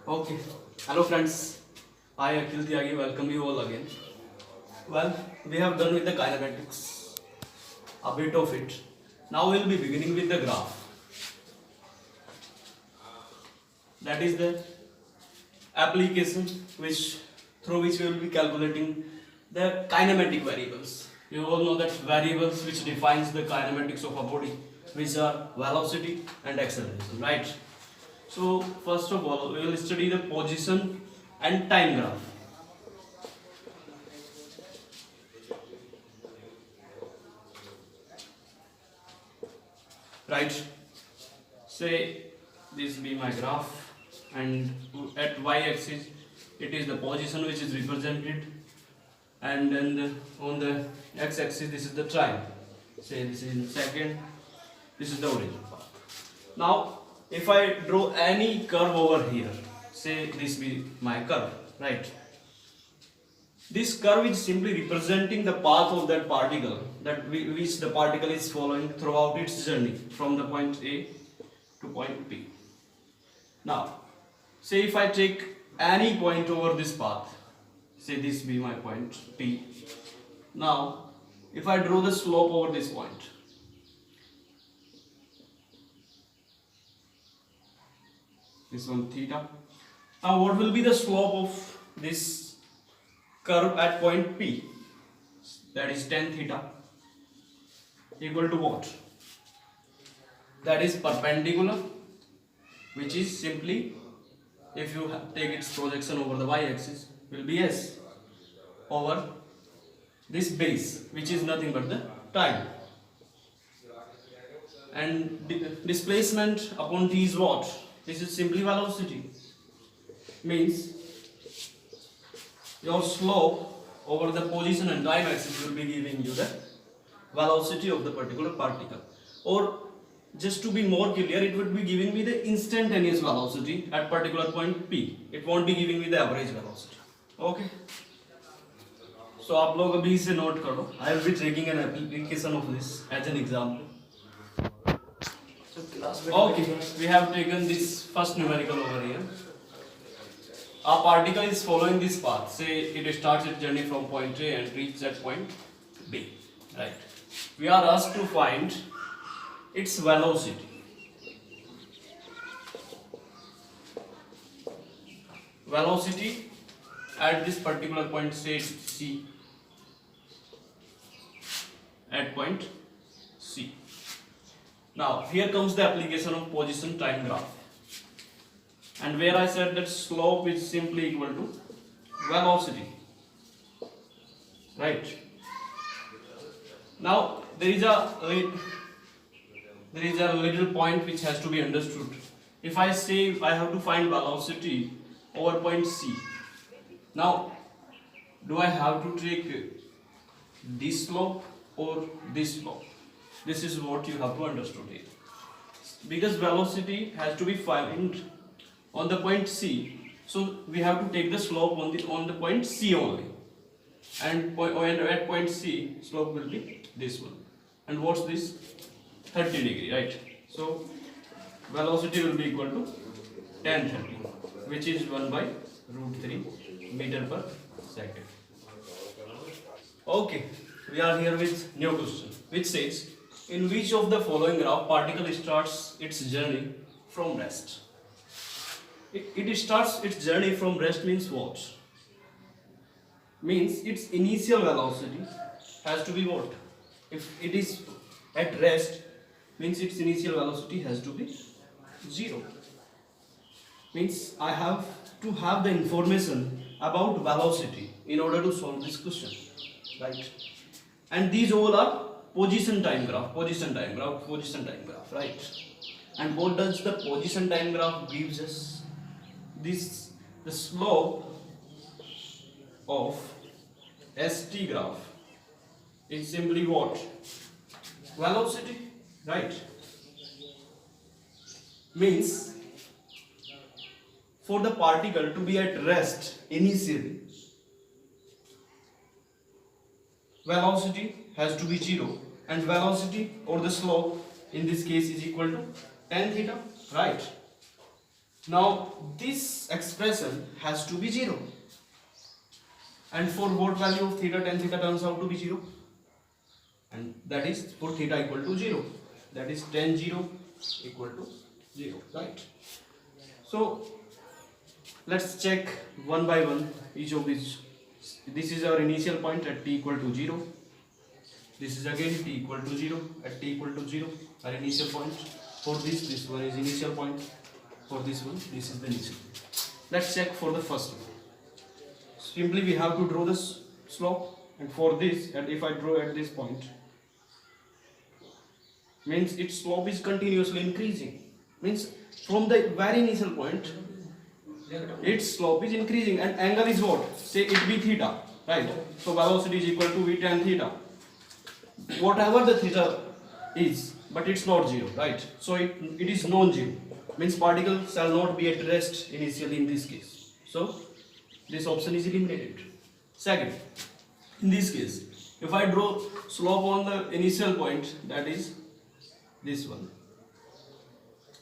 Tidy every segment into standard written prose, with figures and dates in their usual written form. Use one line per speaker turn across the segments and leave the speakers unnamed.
Okay. Hello friends. I Akhil Tyagi welcome you all again. Well, we have done with the kinematics, a bit of it. Now we'll be beginning with the graph. That is the application through which we will be calculating the kinematic variables. You all know that variables which defines the kinematics of a body, which are velocity and acceleration, right? So first of all, we will study the position and time graph. Right? Say this be my graph, and at y-axis it is the position which is represented, and then on the x-axis this is the time. Say this is in second, this is the origin path. Now if I draw any curve over here, say this be my curve, right? This curve is simply representing the path of that particle which the particle is following throughout its journey from the point A to point P. Now, say if I take any point over this path, say this be my point P. Now, if I draw the slope over this point, this one theta. Now, what will be the slope of this curve at point P? That is tan theta equal to what? That is perpendicular, which is simply, if you take its projection over the y-axis, will be s over this base, which is nothing but the time. And displacement upon t is what? This is simply velocity. Means your slope over the position and time axis will be giving you the velocity of the particular particle. Or just to be more clear, it would be giving me the instantaneous velocity at particular point P. It won't be giving me the average velocity. Okay. So आप लोग अभी इसे note करो. I will be taking an application of this as an example. Okay, we have taken this first numerical over here. A particle is following this path. Say it starts its journey from point A and reaches at point B. Right. We are asked to find its velocity. Velocity at this particular point, say C. At point C. Now here comes the application of position time graph, and where I said that slope is simply equal to velocity, right? Now there is a little point which has to be understood. If I say I have to find velocity over point C, now do I have to take this slope or this slope? This is what you have to understand here. Because velocity has to be found on the point C, so we have to take the slope on the point C only. And at point C, slope will be this one. And what's this? 30 degree, right? So velocity will be equal to tan 30, which is 1 by root 3 meter per second. Okay, we are here with new question, which says, in which of the following graph particle starts its journey from rest? It starts its journey from rest means what? Means its initial velocity has to be what? If it is at rest, means its initial velocity has to be 0. Means I have to have the information about velocity in order to solve this question, right? And these all are position time graph, right? And what does the position time graph gives us? The slope of ST graph is simply what? Velocity, right? Means for the particle to be at rest initially, velocity has to be 0, and velocity or the slope in this case is equal to tan theta, right? Now this expression has to be 0. And for what value of theta, tan theta turns out to be 0. And that is for theta equal to 0. That is tan 0 equal to 0. Right. So let's check one by one each of these. This is our initial point at t equal to 0. This is again t equal to 0 at t equal to 0. Our initial point. For this one is initial point. For this one, this is the initial. Let's check for the first one. Simply we have to draw this slope, and for this, and if I draw at this point, means its slope is continuously increasing. Means from the very initial point, its slope is increasing, and angle is what? Say it be theta, right? So velocity is equal to v tan theta. Whatever the theta is, but it's not 0, right? So it is non-zero. Means particle shall not be at rest initially in this case. So this option is eliminated. Second, in this case, if I draw slope on the initial point, that is this one.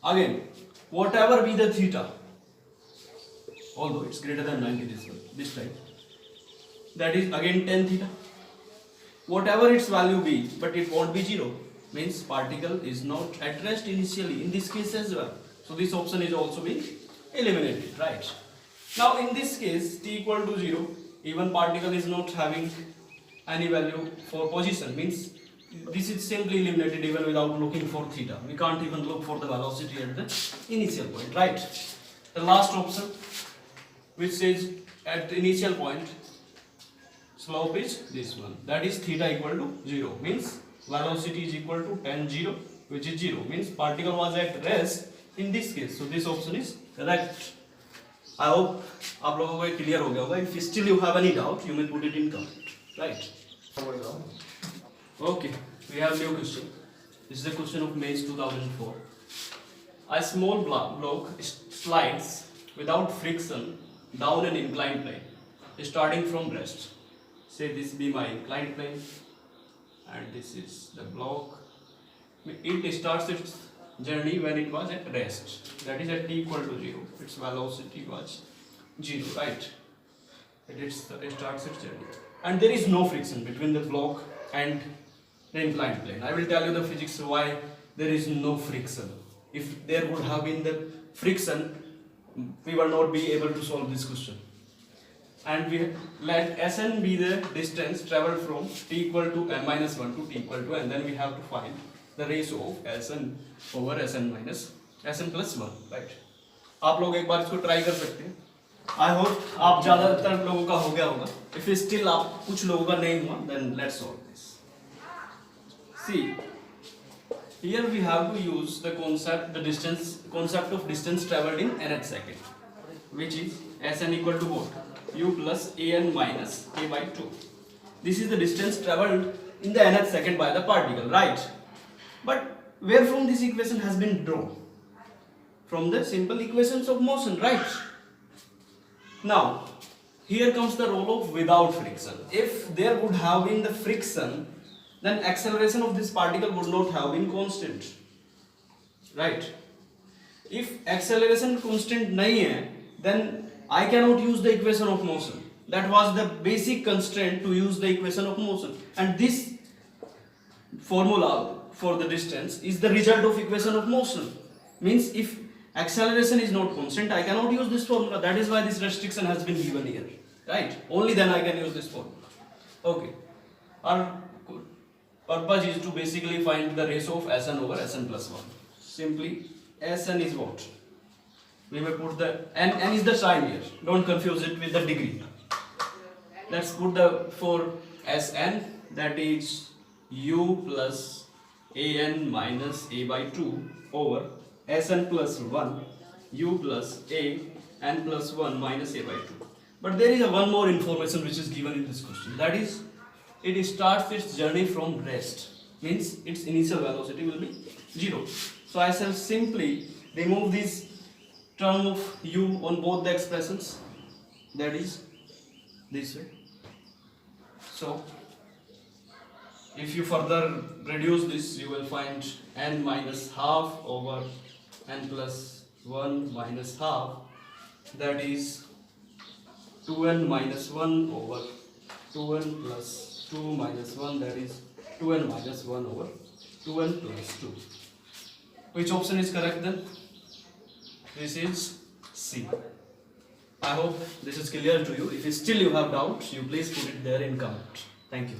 Again, whatever be the theta, although it's greater than 90 this time, that is again tan theta. Whatever its value be, but it won't be 0. Means particle is not at rest initially in this case as well. So this option is also being eliminated, right? Now in this case, t equal to 0, even particle is not having any value for position. Means this is simply eliminated even without looking for theta. We can't even look for the velocity at the initial point, right? The last option, which says at the initial point, slope is this one. That is theta equal to 0. Means velocity is equal to tan 0, which is 0. Means particle was at rest in this case. So this option is correct. I hope आप लोगों को clear हो गया होगा. If still you have any doubt, you may put it in comment. Right? Okay. We have new question. This is a question of May 2004. A small block slides without friction down an inclined plane, starting from rest. Say this be my inclined plane, and this is the block. It starts its journey when it was at rest, that is at t equal to 0. Its velocity was 0, right? It starts its journey, and there is no friction between the block and the inclined plane. I will tell you the physics why there is no friction. If there would have been the friction, we will not be able to solve this question. And we let Sn be the distance traveled from t equal to m minus 1 to t equal to, and then we have to find the ratio of Sn over Sn minus Sn plus 1, right? आप लोग एक बार इसको try कर सकते हैं. I hope आप ज़्यादातर लोगों का हो गया होगा. If still आप कुछ लोगों का नहीं हुआ, then let's solve this. See, here we have to use the concept of distance traveled in nth second, which is Sn equal to what? U plus an minus a by 2. This is the distance traveled in the nth second by the particle, right? But where from this equation has been drawn? From the simple equations of motion, right? Now, here comes the role of without friction. If there would have been the friction, then acceleration of this particle would not have been constant, right? If acceleration constant nahi hai, then I cannot use the equation of motion. That was the basic constraint to use the equation of motion, and this formula for the distance is the result of equation of motion. Means if acceleration is not constant, I cannot use this formula. That is why this restriction has been given here, right? Only then I can use this formula. Okay. Our purpose is to basically find the ratio of Sn over Sn plus 1. Simply Sn is what? We may put the n is the sign here. Don't confuse it with the degree. Let's put the for Sn, that is u plus an minus a by 2 over Sn plus 1 u plus a n plus 1 minus a by 2. But there is one more information which is given in this question. That is, it starts its journey from rest. Means its initial velocity will be 0. So I shall simply remove this term of u on both the expressions. That is this way. So if you further reduce this, you will find n minus half over n plus 1 minus half, that is 2n minus 1 over 2n plus 2 minus 1, that is 2n minus 1 over 2n plus 2. Which option is correct then? This is C. I hope this is clear to you. If still you have doubts, you please put it there in comment. Thank you.